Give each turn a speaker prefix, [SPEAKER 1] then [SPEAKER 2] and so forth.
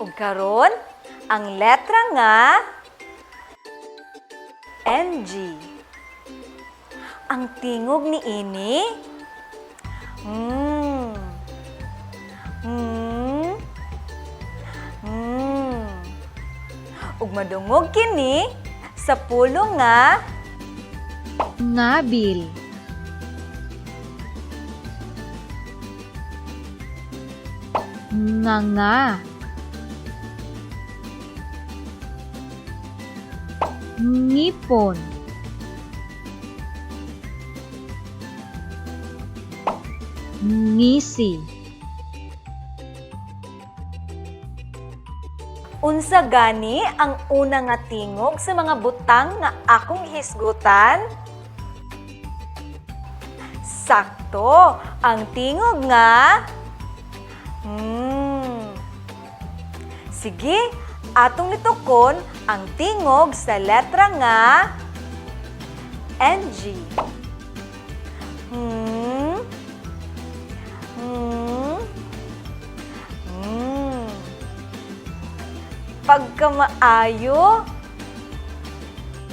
[SPEAKER 1] Ug karon ang letra nga NG. Ang tingog ni ini ug madungog kini sa pulong nga
[SPEAKER 2] Ngabil. Nganga. Ngipon. Ngisi.
[SPEAKER 1] unsa gani ang una nga tingog sa mga butang nga akong hisgutan? Sakto, ang tingog nga Sige, atong nitukon ang tingog sa letra nga NG. Pagkamaayo,